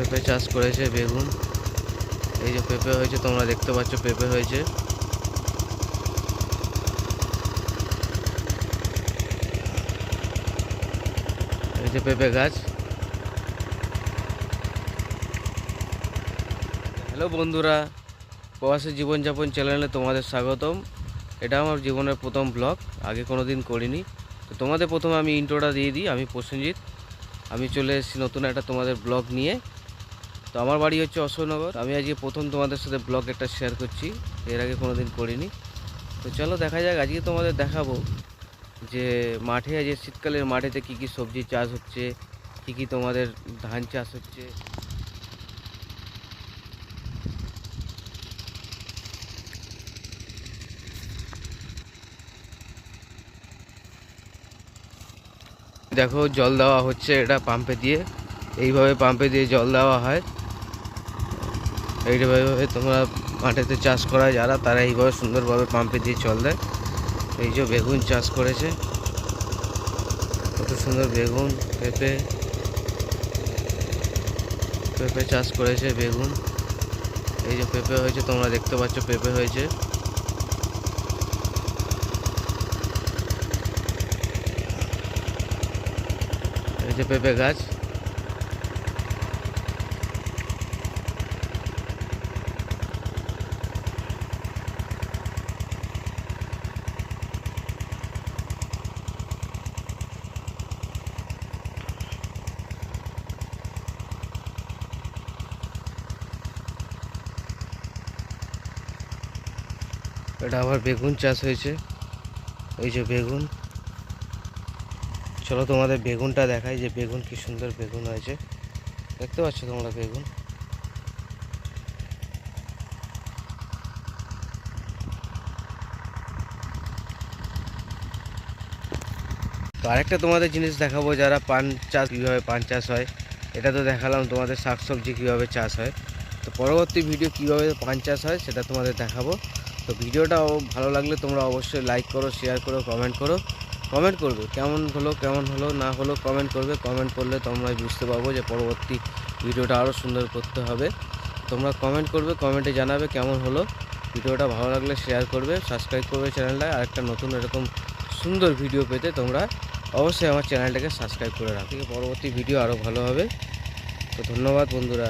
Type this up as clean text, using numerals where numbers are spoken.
পেঁপে চাষ করেছে, বেগুন, এই যে পেঁপে হয়েছে, তোমরা দেখতে পাচ্ছ পেঁপে হয়েছে। এই যে পেঁপে গাছ। হ্যালো বন্ধুরা, প্রবাসী জীবনযাপন চ্যানেলে তোমাদের স্বাগতম। এটা আমার জীবনের প্রথম ব্লগ, আগে কোনো দিন করিনি। তো তোমাদের প্রথমে আমি ইন্ট্রোটা দিয়ে দিই। আমি প্রসেনজিৎ, আমি চলে এসেছি নতুন একটা তোমাদের ব্লগ নিয়ে। তো আমার বাড়ি হচ্ছে অশোকনগর। আমি আজকে প্রথম তোমাদের সাথে ব্লগ একটা শেয়ার করছি, এর আগে কোনো দিন করিনি। তো চলো দেখা যাক, আজকে তোমাদের দেখাবো যে মাঠে, আজকে শীতকালের মাঠেতে কী কী সবজি চাষ হচ্ছে, কী কী তোমাদের ধান চাষ হচ্ছে। দেখো জল দেওয়া হচ্ছে, এটা পাম্পে দিয়ে, এইভাবে পাম্পে দিয়ে জল দেওয়া হয়। এইভাবে তোমরা মাঠেতে চাষ করা যারা, তারা এইভাবে সুন্দরভাবে পাম্পে দিয়ে জল দেয়। এই যে বেগুন চাষ করেছে, কত সুন্দর বেগুন, পেঁপে, পেঁপে চাষ করেছে, বেগুন, এই যে পেঁপে হয়েছে, তোমরা দেখতে পাচ্ছ পেঁপে হয়েছে। এই যে পেঁপে গাছ। এটা আবার বেগুন চাষ হয়েছে, এই যে বেগুন। চলো তোমাদের বেগুনটা দেখাই, যে বেগুন কি সুন্দর বেগুন হয়েছে, দেখতে পাচ্ছ তোমরা বেগুন। তো আরেকটা তোমাদের জিনিস দেখাবো, যারা পান চাষ, কীভাবে পান চাষ হয়। এটা তো দেখালাম তোমাদের শাকসবজি কীভাবে চাষ হয়। তো পরবর্তী ভিডিও কীভাবে পান চাষ হয় সেটা তোমাদের দেখাবো। তো ভিডিওটা ভালো লাগলে তোমরা অবশ্যই লাইক করো, শেয়ার করো, কমেন্ট করো। কমেন্ট করবে কেমন হলো না হলো, কমেন্ট করবে। কমেন্ট করলে তোমরা বুঝতে পারবো যে পরবর্তী ভিডিওটা আরও সুন্দর করতে হবে। তোমরা কমেন্ট করবে, কমেন্টে জানাবে কেমন হলো। ভিডিওটা ভালো লাগলে শেয়ার করবে, সাবস্ক্রাইব করবে চ্যানেলটা। আরেকটা নতুন এরকম সুন্দর ভিডিও পেতে তোমরা অবশ্যই আমার চ্যানেলটাকে সাবস্ক্রাইব করে রাখো। পরবর্তী ভিডিও আরও ভালো হবে। তো ধন্যবাদ বন্ধুরা।